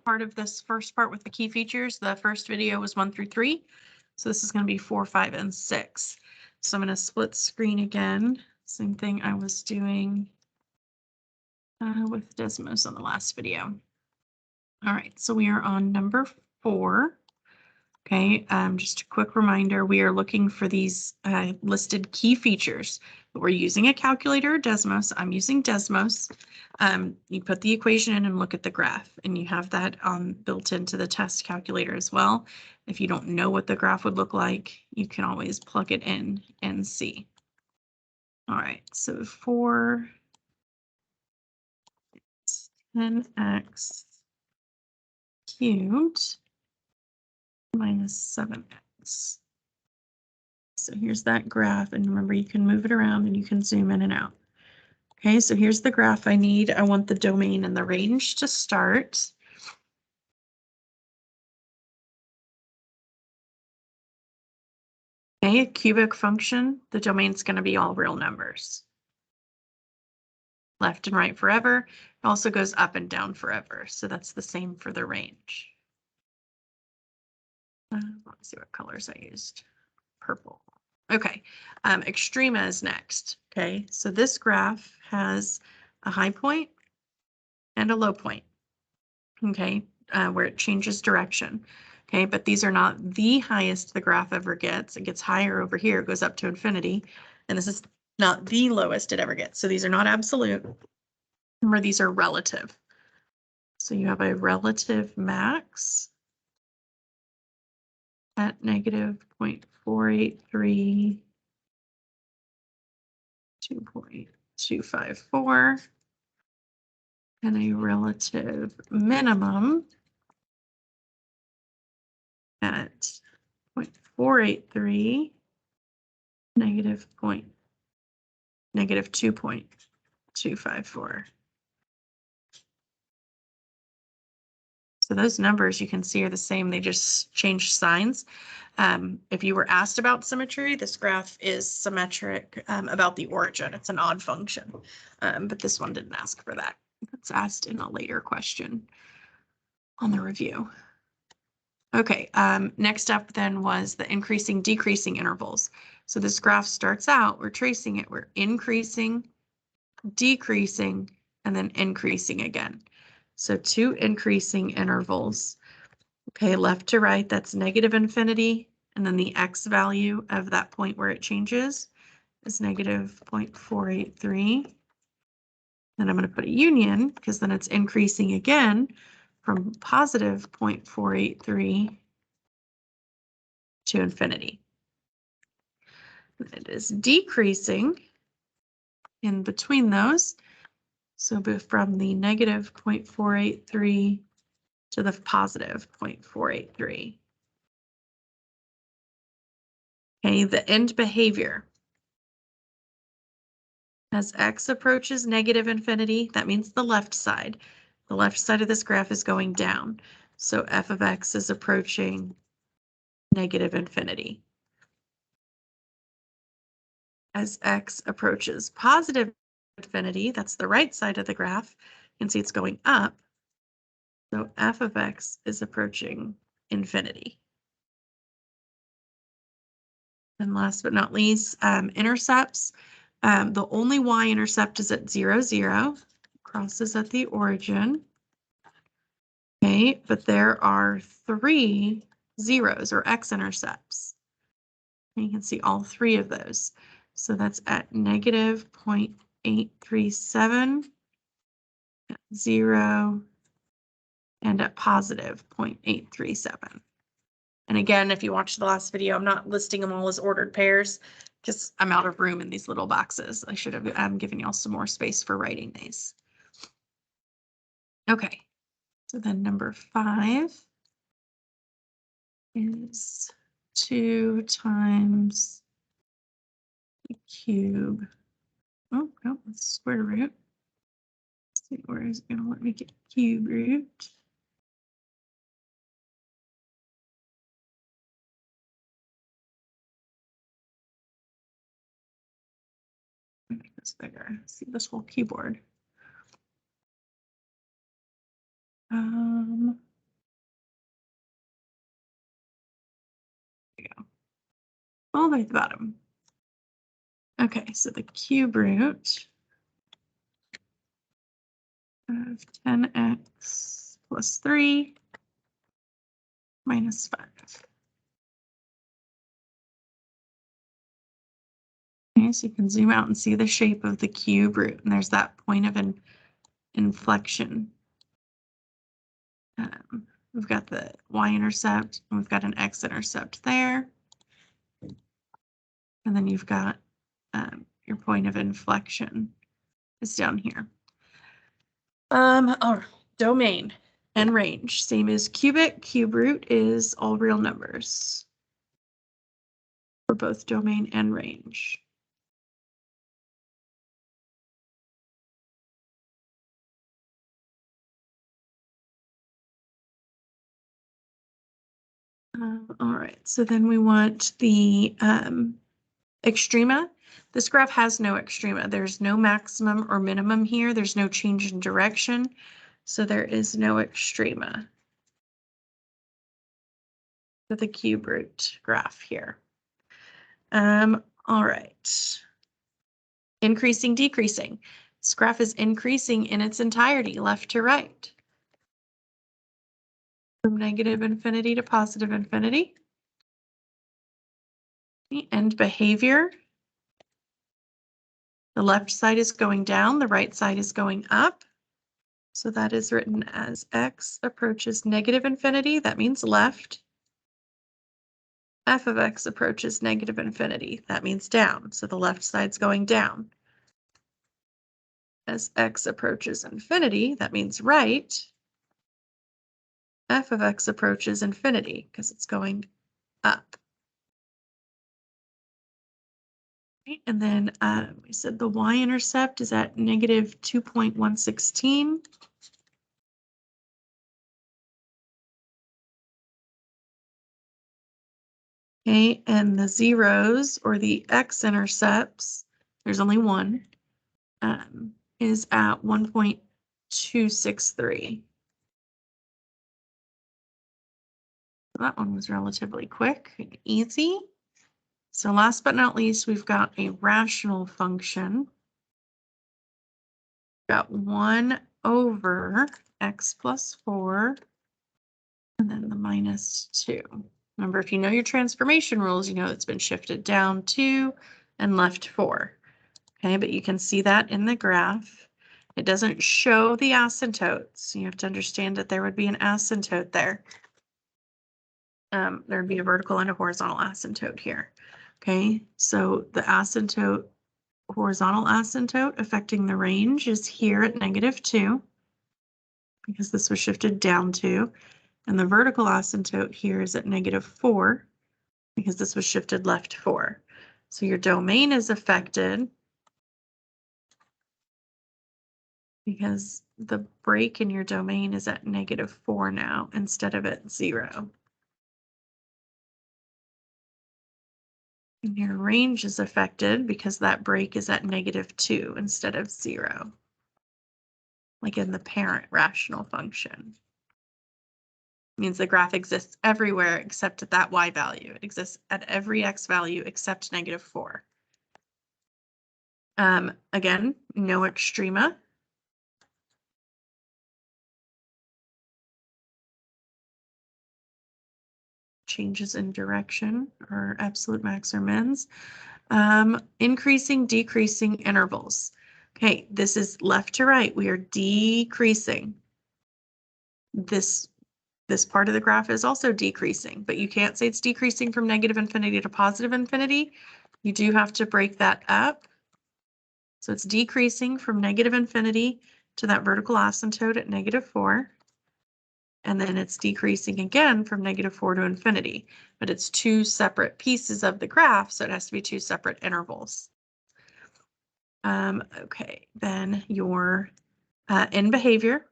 part of this first part with the key features. The first video was 1 through 3. So this is going to be 4, 5, and 6. So I'm going to split screen again. Same thing I was doing with Desmos on the last video. All right, so we are on number 4. Okay, just a quick reminder, we are looking for these listed key features. We're using a calculator or Desmos. I'm using Desmos. You put the equation in and look at the graph, and you have that built into the test calculator as well. If you don't know what the graph would look like, you can always plug it in and see. All right, so 4 10x cubed minus 7x. So here's that graph, and remember you can move it around and you can zoom in and out. Okay, so here's the graph I need. I want the domain and the range to start. Okay, a cubic function, the domain's going to be all real numbers. Left and right forever. It also goes up and down forever, so that's the same for the range. Let's see what colors I used. Purple. Okay, extrema is next. Okay, so this graph has a high point and a low point. Okay, where it changes direction. Okay, but these are not the highest the graph ever gets. It gets higher over here, it goes up to infinity. And this is not the lowest it ever gets. So these are not absolute. Remember, these are relative. So you have a relative max at negative 0.483, 2.254, and a relative minimum at 0.483, negative 2.254. So those numbers you can see are the same, they just changed signs. If you were asked about symmetry, this graph is symmetric about the origin. It's an odd function, but this one didn't ask for that. It's asked in a later question on the review. Okay, next up then was the increasing, decreasing intervals. So this graph starts out, we're tracing it, we're increasing, decreasing, and then increasing again. So 2 increasing intervals. Okay, left to right, that's negative infinity, and then the x value of that point where it changes is negative 0.483. Then I'm going to put a union, because then it's increasing again from positive 0.483 to infinity. It is decreasing in between those. So from the negative 0.483 to the positive 0.483. Okay, the end behavior. As x approaches negative infinity, that means the left side. The left side of this graph is going down. So f of x is approaching negative infinity. As x approaches positive infinity, that's the right side of the graph, you can see it's going up. So f of x is approaching infinity. And last but not least, intercepts. The only y-intercept is at 0, 0, crosses at the origin. Okay, but there are 3 zeros or x-intercepts. You can see all 3 of those. So that's at negative 0.837, 0, and at positive 0.837. And again, if you watched the last video, I'm not listing them all as ordered pairs because I'm out of room in these little boxes. I should have given y'all some more space for writing these. Okay, so then number 5 is 2 times the cube. Oh, no, it's square root. Let's see, where is it going to let me get cube root? Make this bigger. See this whole keyboard. all the way at the bottom. Okay, so the cube root of 10x plus 3 minus 5. Okay, so you can zoom out and see the shape of the cube root, and there's that point of inflection. We've got the y-intercept, and we've got an x-intercept there. And then you've got your point of inflection is down here. All right, domain and range, same as cubic. Cube root is all real numbers for both domain and range. All right, so then we want the extrema. This graph has no extrema. There's no maximum or minimum here. There's no change in direction. So there is no extrema for the cube root graph here. All right. Increasing, decreasing. This graph is increasing in its entirety, left to right. From negative infinity to positive infinity. And behavior. The left side is going down, the right side is going up. So that is written as x approaches negative infinity. That means left. F of x approaches negative infinity. That means down. So the left side's going down. As x approaches infinity, that means right. F of x approaches infinity because it's going up. And then we said the y-intercept is at negative 2.116. Okay, and the zeros or the x-intercepts, there's only one, is at 1.263. That one was relatively quick and easy. So last but not least, we've got a rational function. We've got 1 over x plus 4, and then the minus 2. Remember, if you know your transformation rules, you know it's been shifted down 2 and left 4. Okay, but you can see that in the graph. It doesn't show the asymptotes. You have to understand that there would be an asymptote there. There'd be a vertical and a horizontal asymptote here. Okay, so the asymptote, horizontal asymptote affecting the range is here at negative 2 because this was shifted down 2. And the vertical asymptote here is at negative 4 because this was shifted left 4. So your domain is affected because the break in your domain is at negative 4 now instead of at 0. And your range is affected because that break is at negative 2 instead of 0, like in the parent rational function. It means the graph exists everywhere except at that y value. It exists at every x value except negative 4. Again, no extrema. Changes in direction or absolute max or mins. Increasing, decreasing intervals. Okay, this is left to right. We are decreasing. This part of the graph is also decreasing, but you can't say it's decreasing from negative infinity to positive infinity. You do have to break that up. So it's decreasing from negative infinity to that vertical asymptote at negative 4. And then it's decreasing again from negative 4 to infinity, but it's 2 separate pieces of the graph, so it has to be 2 separate intervals. Okay, then your in behavior,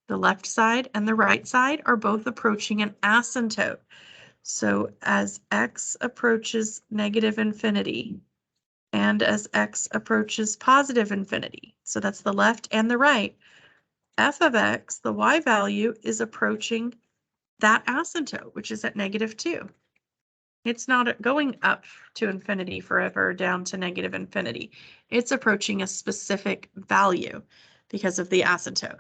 the left side and the right side are both approaching an asymptote. So as x approaches negative infinity and as x approaches positive infinity, so that's the left and the right, f of x, the y value, is approaching that asymptote, which is at negative 2. It's not going up to infinity forever, down to negative infinity. It's approaching a specific value because of the asymptote.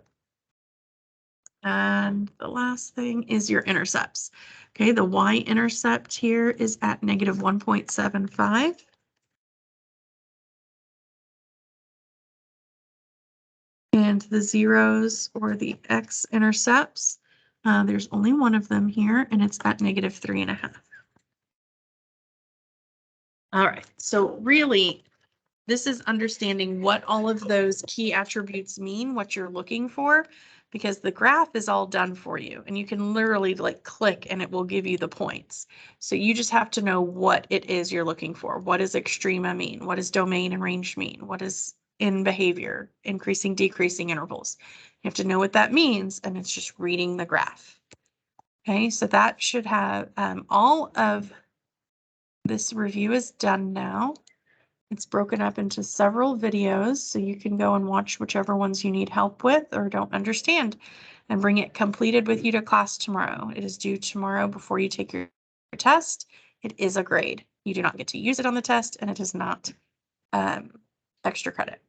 And the last thing is your intercepts. Okay, the y-intercept here is at negative 1.75. And the zeros, or the x-intercepts, there's only one of them here, and it's at negative 3.5. All right, so really, this is understanding what all of those key attributes mean, what you're looking for, because the graph is all done for you, and you can literally like click and it will give you the points. So you just have to know what it is you're looking for. What does extrema mean? What does domain and range mean? What is in behavior, increasing, decreasing intervals? You have to know what that means, and it's just reading the graph. Okay, so that should have all of this review is done now. It's broken up into several videos, so you can go and watch whichever ones you need help with or don't understand, and bring it completed with you to class tomorrow. It is due tomorrow before you take your test. It is a grade. You do not get to use it on the test, and it is not extra credit.